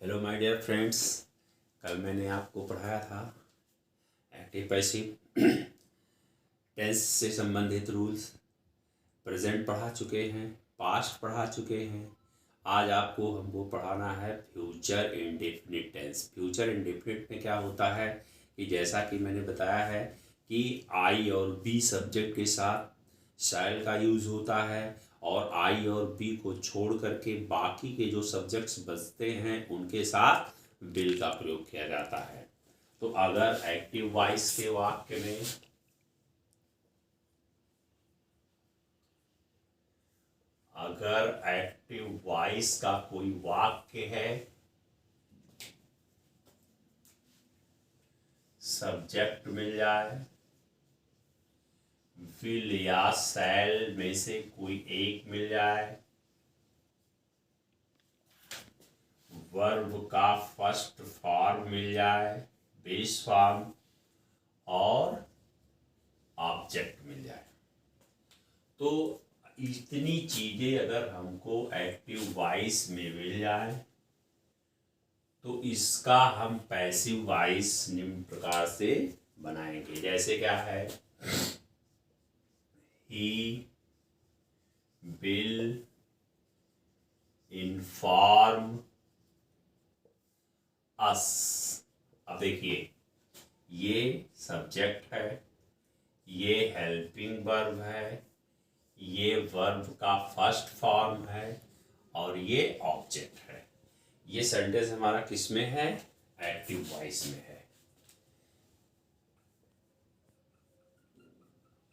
Hello my dear friends. कल मैंने आपको पढ़ाया था एक्टिव पैसिव टेंस से संबंधित रूल्स। प्रेजेंट पढ़ा चुके हैं, पास्ट पढ़ा चुके हैं। आज आपको हमको पढ़ाना है future indefinite tense. Future indefinite में क्या होता है कि जैसा कि मैंने बताया है कि आई और बी सब्जेक्ट के साथ शैल का यूज़ होता है और आई और बी को छोड़ करके बाकी के जो सब्जेक्ट्स बचते हैं उनके साथ विल का प्रयोग किया जाता है। तो अगर एक्टिव वॉइस के वाक्य में एक्टिव वॉइस का कोई वाक्य है, सब्जेक्ट मिल जाए, विल या शैल में से कोई एक मिल जाए, वर्ब का फर्स्ट फॉर्म मिल जाए, बेस फॉर्म, और ऑब्जेक्ट मिल जाए, तो इतनी चीजें अगर हमको एक्टिव वॉइस में मिल जाए तो इसका हम पैसिव वॉइस निम्न प्रकार से बनाएंगे। जैसे क्या है, ही विल इन्फॉर्म अस। अब देखिए, ये सब्जेक्ट है, ये हेल्पिंग वर्ब है, ये वर्ब का फर्स्ट फॉर्म है और ये ऑब्जेक्ट है। ये सेंटेंस हमारा किस में है? एक्टिव वॉइस में है।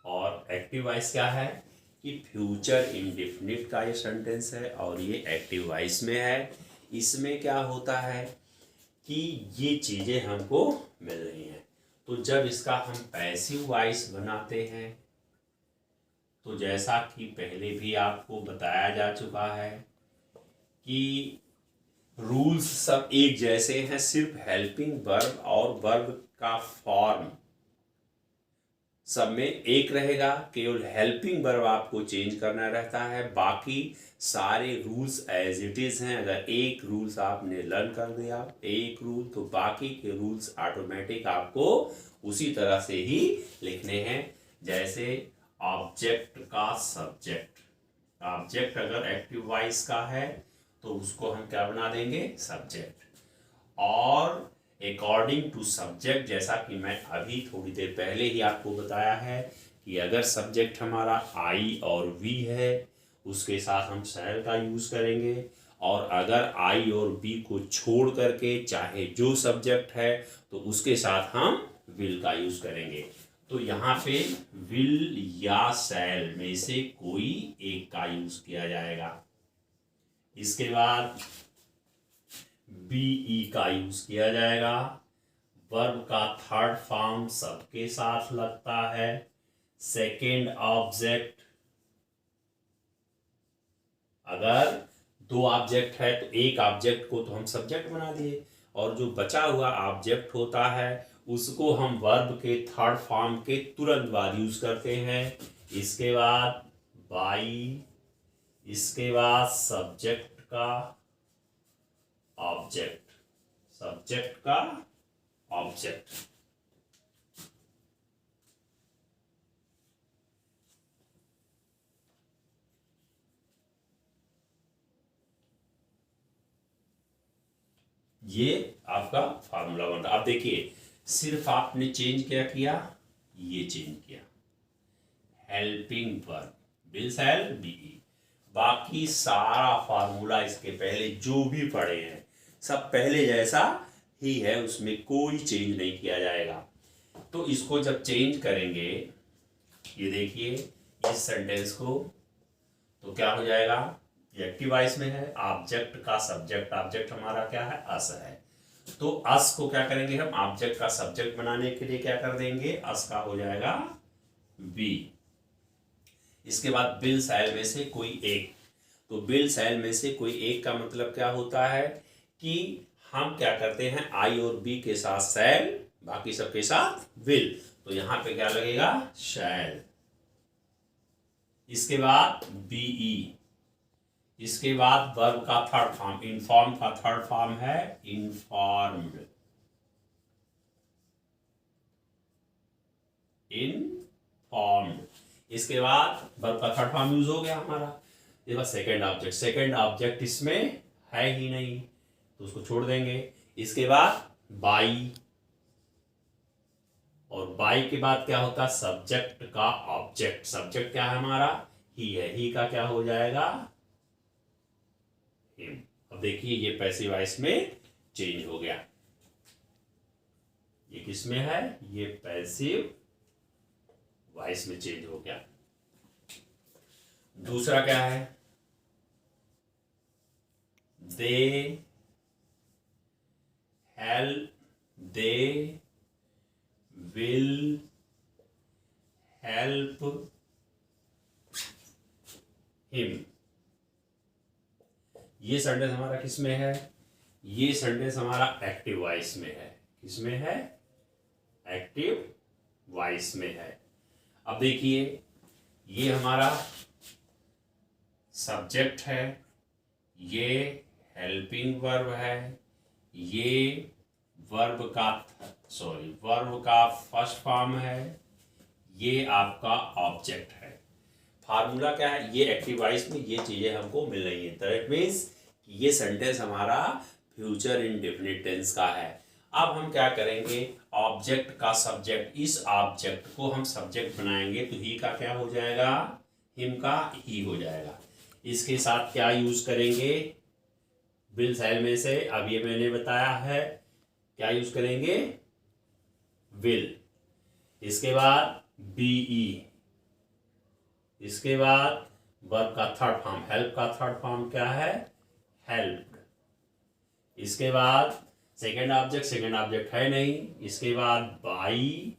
और एक्टिव वॉइस क्या है कि फ्यूचर इंडेफिनिट का ये सेंटेंस है और ये एक्टिव वॉइस में है। इसमें क्या होता है कि ये चीजें हमको मिल रही हैं। तो जब इसका हम पैसिव वॉइस बनाते हैं तो जैसा कि पहले भी आपको बताया जा चुका है कि रूल्स सब एक जैसे हैं, सिर्फ हेल्पिंग वर्ब और वर्ब का फॉर्म सब में एक रहेगा। केवल हेल्पिंग वर्ब आपको चेंज करना रहता है, बाकी सारे रूल्स एज इट इज हैं। अगर एक रूल्स आपने लर्न कर दिया, एक रूल, तो बाकी के रूल्स ऑटोमेटिक आपको उसी तरह से ही लिखने हैं। जैसे ऑब्जेक्ट का सब्जेक्ट, ऑब्जेक्ट अगर एक्टिव वॉइस का है तो उसको हम क्या बना देंगे? सब्जेक्ट। और अकॉर्डिंग टू सब्जेक्ट, जैसा कि मैं अभी थोड़ी देर पहले ही आपको बताया है कि अगर सब्जेक्ट हमारा आई और वी है उसके साथ हम शैल का यूज करेंगे, और अगर आई और बी को छोड़ करके चाहे जो सब्जेक्ट है तो उसके साथ हम विल का यूज करेंगे। तो यहाँ पे विल या शैल में से कोई एक का यूज किया जाएगा। इसके बाद बीई का यूज किया जाएगा। वर्ब का थर्ड फॉर्म सबके साथ लगता है। सेकेंड ऑब्जेक्ट, अगर दो ऑब्जेक्ट है तो एक ऑब्जेक्ट को तो हम सब्जेक्ट बना दिए और जो बचा हुआ ऑब्जेक्ट होता है उसको हम वर्ब के थर्ड फॉर्म के तुरंत बाद यूज करते हैं। इसके बाद बाई, इसके बाद सब्जेक्ट का ऑब्जेक्ट, सब्जेक्ट का ऑब्जेक्ट। ये आपका फार्मूला बनता है। अब देखिए, सिर्फ आपने चेंज क्या किया? ये चेंज किया, helping verb will shall be. बाकी सारा फार्मूला इसके पहले जो भी पढ़े हैं सब पहले जैसा ही है, उसमें कोई चेंज नहीं किया जाएगा। तो इसको जब चेंज करेंगे, ये देखिए इस सेंटेंस को, तो क्या हो जाएगा? एक्टिव वॉइस में है, ऑब्जेक्ट का सब्जेक्ट, ऑब्जेक्ट हमारा क्या है? अस है। तो अस को क्या करेंगे हम? ऑब्जेक्ट का सब्जेक्ट बनाने के लिए क्या कर देंगे? अस का हो जाएगा बी। इसके बाद विल शैल में से कोई एक, तो विल शैल में से कोई एक का मतलब क्या होता है कि हम क्या करते हैं? आई और बी के साथ शैल, बाकी सबके साथ विल, तो यहां पे क्या लगेगा? शैल। इसके बाद बीई, इसके बाद वर्ब का थर्ड फॉर्म, इन्फॉर्म का थर्ड फॉर्म है इन्फॉर्म्ड, इनफॉर्म्ड। इसके बाद वर्ब का थर्ड फॉर्म यूज हो गया हमारा। ये बस सेकंड ऑब्जेक्ट, सेकंड ऑब्जेक्ट इसमें है ही नहीं तो उसको छोड़ देंगे। इसके बाद बाई, और बाई के बाद क्या होता है, सब्जेक्ट का ऑब्जेक्ट। सब्जेक्ट क्या है हमारा, ही है, ही का क्या हो जाएगा, हिम। अब देखिए ये पैसिव वॉइस में चेंज हो गया। ये किसमें है, ये पैसिव वॉइस में चेंज हो गया। दूसरा क्या है, they help, they will help him. ये सेंटेंस हमारा किसमें है, ये सेंटेंस हमारा एक्टिव वॉइस में है। किसमें है, एक्टिव वॉइस में है। अब देखिए ये हमारा सब्जेक्ट है, ये हेल्पिंग वर्ब है, ये वर्ब का फर्स्ट फॉर्म है, ये आपका ऑब्जेक्ट है। फार्मूला क्या है, ये एक्टिव वॉइस में ये चीजें हमको मिल रही है। दैट मीन्स ये सेंटेंस हमारा फ्यूचर इंडेफिनिट टेंस का है। अब हम क्या करेंगे, ऑब्जेक्ट का सब्जेक्ट, इस ऑब्जेक्ट को हम सब्जेक्ट बनाएंगे तो ही का क्या हो जाएगा, हिम का ही हो जाएगा। इसके साथ क्या यूज करेंगे, विल सेल में से, अब ये मैंने बताया है क्या यूज करेंगे, विल। इसके बाद बीई, इसके बाद वर्ब का थर्ड फॉर्म, हेल्प का थर्ड फॉर्म क्या है, हेल्प्ड। इसके बाद सेकेंड ऑब्जेक्ट है नहीं, इसके बाद बाई,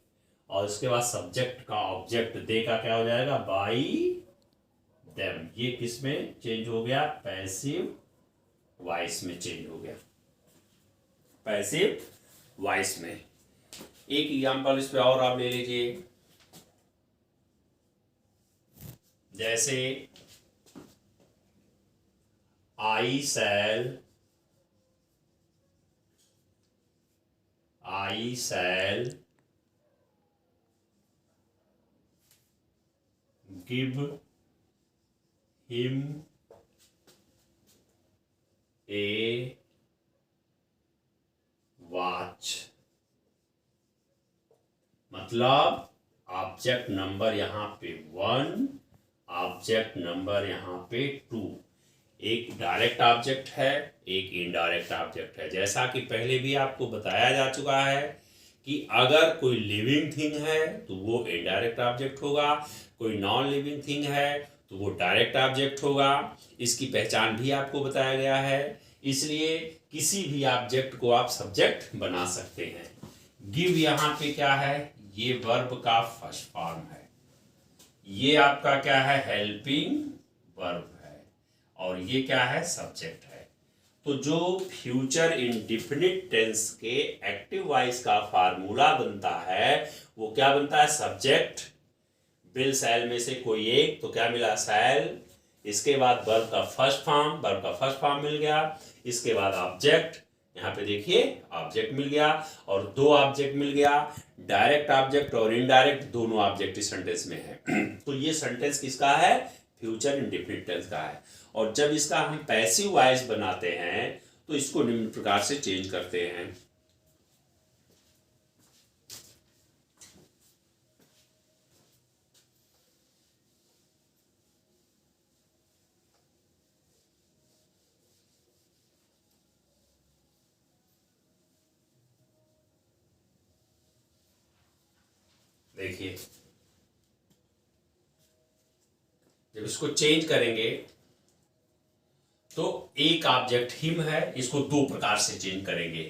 और इसके बाद सब्जेक्ट का ऑब्जेक्ट दे का क्या हो जाएगा, बाई देम। ये किस में चेंज हो गया, पैसिव वॉइस में चेंज हो गया, पैसिव वॉइस में। एक एग्जांपल इस पे और आप ले लीजिए, जैसे I shall give him a watch. मतलब ऑब्जेक्ट नंबर यहां पे 1, ऑब्जेक्ट नंबर यहां पे 2। एक डायरेक्ट ऑब्जेक्ट है, एक इनडायरेक्ट ऑब्जेक्ट है। जैसा कि पहले भी आपको बताया जा चुका है कि अगर कोई लिविंग थिंग है तो वो इनडायरेक्ट ऑब्जेक्ट होगा, कोई नॉन लिविंग थिंग है तो वो डायरेक्ट ऑब्जेक्ट होगा। इसकी पहचान भी आपको बताया गया है, इसलिए किसी भी ऑब्जेक्ट को आप सब्जेक्ट बना सकते हैं। गिव यहाँ पे क्या है, ये वर्ब का फर्स्ट फॉर्म है, ये आपका क्या है, हेल्पिंग वर्ब है, और ये क्या है, सब्जेक्ट है। तो जो फ्यूचर इंडेफिनिट टेंस के एक्टिव वॉइस का फार्मूला बनता है वो क्या बनता है, सब्जेक्ट विल शैल में से कोई एक, तो क्या मिला, शैल। इसके बाद वर्ब का फर्स्ट फॉर्म मिल गया। इसके बाद ऑब्जेक्ट, यहाँ पे देखिए ऑब्जेक्ट मिल गया, और 2 ऑब्जेक्ट मिल गया, डायरेक्ट ऑब्जेक्ट और इनडायरेक्ट, दोनों ऑब्जेक्ट इस सेंटेंस में है। तो ये सेंटेंस किसका है, फ्यूचर इंडेफिनिट टेंस का है। और जब इसका हम पैसिव वॉइस बनाते हैं तो इसको निम्न प्रकार से चेंज करते हैं। देखिए जब इसको चेंज करेंगे तो एक ऑब्जेक्ट हिम है, इसको 2 प्रकार से चेंज करेंगे।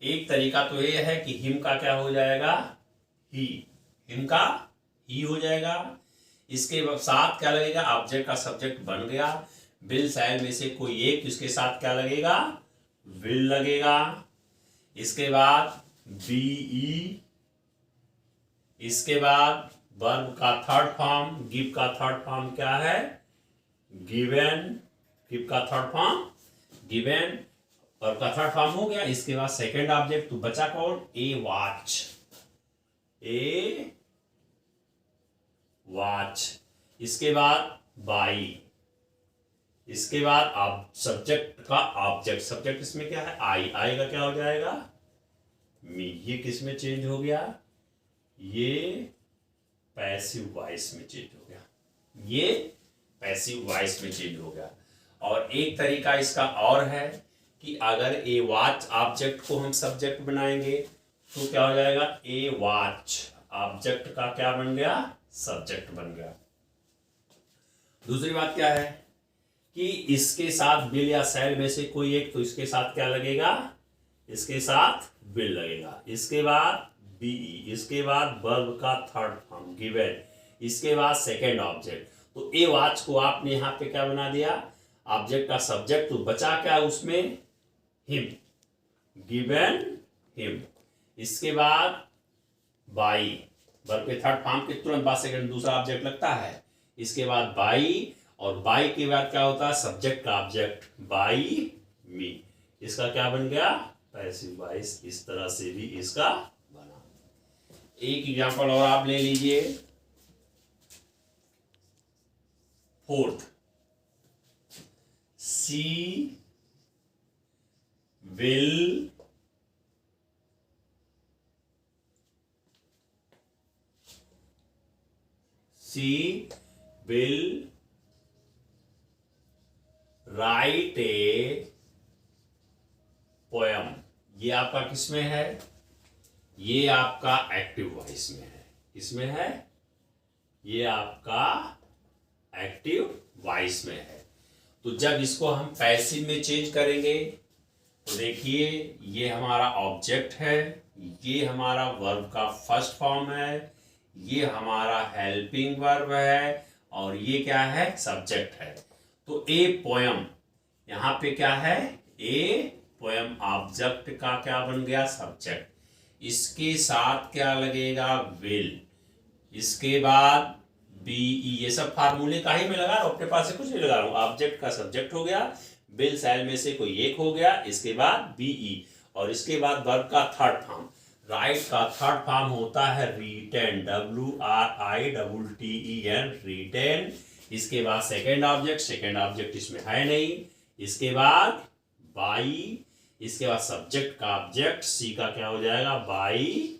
एक तरीका तो ये है कि हिम का क्या हो जाएगा, ही, हिम का ही हो जाएगा। इसके साथ क्या लगेगा, ऑब्जेक्ट का सब्जेक्ट बन गया, विल शैल में से कोई एक, इसके साथ क्या लगेगा, विल लगेगा। इसके बाद बीई, इसके बाद वर्ब का थर्ड फॉर्म, गिव का थर्ड फॉर्म क्या है, गिवन, गिव का थर्ड फॉर्म गिवन, वर्ब का थर्ड फॉर्म हो गया। इसके बाद सेकंड ऑब्जेक्ट तो बचा कौन, ए वॉच, ए वॉच। इसके बाद बाई, इसके बाद आप सब्जेक्ट का ऑब्जेक्ट, सब्जेक्ट इसमें क्या है, आई, आई का क्या हो जाएगा, मी। ये किस में चेंज हो गया, ये पैसिव वॉइस में चेंज हो गया, ये पैसिव वॉइस में चेंज हो गया। और एक तरीका इसका और है कि अगर ए वॉच ऑब्जेक्ट को हम सब्जेक्ट बनाएंगे तो क्या हो जाएगा, ए वॉच ऑब्जेक्ट का क्या बन गया, सब्जेक्ट बन गया। दूसरी बात क्या है कि इसके साथ विल या शैल में से कोई एक, तो इसके साथ क्या लगेगा, इसके साथ विल लगेगा। इसके बाद बीई, इसके बाद वर्ब का थर्ड फॉर्म गिवन, इसके बाद सेकंड ऑब्जेक्ट। तो ए वॉच को आपने यहाँ पे क्या बना दिया, ऑब्जेक्ट का सब्जेक्ट, तो बचा क्या उसमें, हिम, गिवन हिम। इसके बाद बाई, वर्ब के थर्ड फॉर्म के तुरंत बाद सेकंड दूसरा ऑब्जेक्ट लगता है। इसके बाद बाई, और बाई के बाद क्या होता है, सब्जेक्ट का ऑब्जेक्ट, बाई मी। इसका क्या बन गया, पैसिव वॉइस। इस तरह से भी इसका बना। एक एग्जांपल और आप ले लीजिए, fourth, she will write a poem. ये आपका किसमें है, ये आपका एक्टिव वॉइस में है। किसमें है, ये आपका एक्टिव वॉइस में है। तो जब इसको हम पैसिव में चेंज करेंगे तो देखिए, ये हमारा ऑब्जेक्ट है, ये हमारा वर्ब का फर्स्ट फॉर्म है, ये हमारा हेल्पिंग वर्ब है, और ये क्या है, सब्जेक्ट है। तो ए पोयम यहां पे क्या है, ए पोयम ऑब्जेक्ट का क्या बन गया, सब्जेक्ट। इसके साथ क्या लगेगा, विल। इसके बाद बीई, ये सब फार्मूले का ही मैं लगा रहा हूं, अपने पास से कुछ नहीं लगा रहा हूं। ऑब्जेक्ट का सब्जेक्ट हो गया, विल शैल में से कोई एक हो गया, इसके बाद बीई, और इसके बाद वर्ब का थर्ड फॉर्म। राइट का थर्ड फॉर्म होता है रिटेन, WRITTEN, रिटेन। इसके बाद सेकेंड ऑब्जेक्ट, सेकेंड ऑब्जेक्ट इसमें है नहीं। इसके बाद बाई, इसके बाद सब्जेक्ट का ऑब्जेक्ट, सी का क्या हो जाएगा, बाई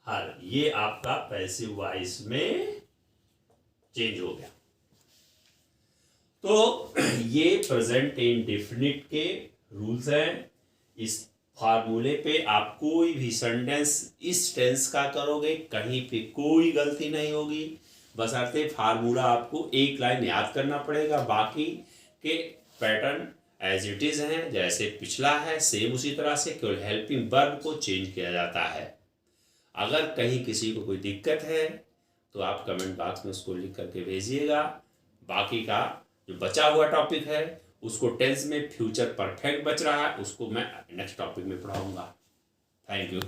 हर। ये आपका पैसिव वॉइस में चेंज हो गया। तो ये प्रेजेंट इंडेफिनिट के रूल्स हैं। इस फार्मूले पे आप कोई भी सेंटेंस इस टेंस का करोगे, कहीं पे कोई गलती नहीं होगी। बशर्ते फार्मूला आपको एक लाइन याद करना पड़ेगा, बाकी के पैटर्न एज इट इज हैं, जैसे पिछला है सेम उसी तरह से, केवल हेल्पिंग वर्ब को चेंज किया जाता है। अगर कहीं किसी को कोई दिक्कत है तो आप कमेंट बॉक्स में उसको लिख करके भेजिएगा। बाकी का जो बचा हुआ टॉपिक है उसको टेंस में फ्यूचर परफेक्ट बच रहा है, उसको मैं नेक्स्ट टॉपिक में पढ़ाऊंगा। Thank you.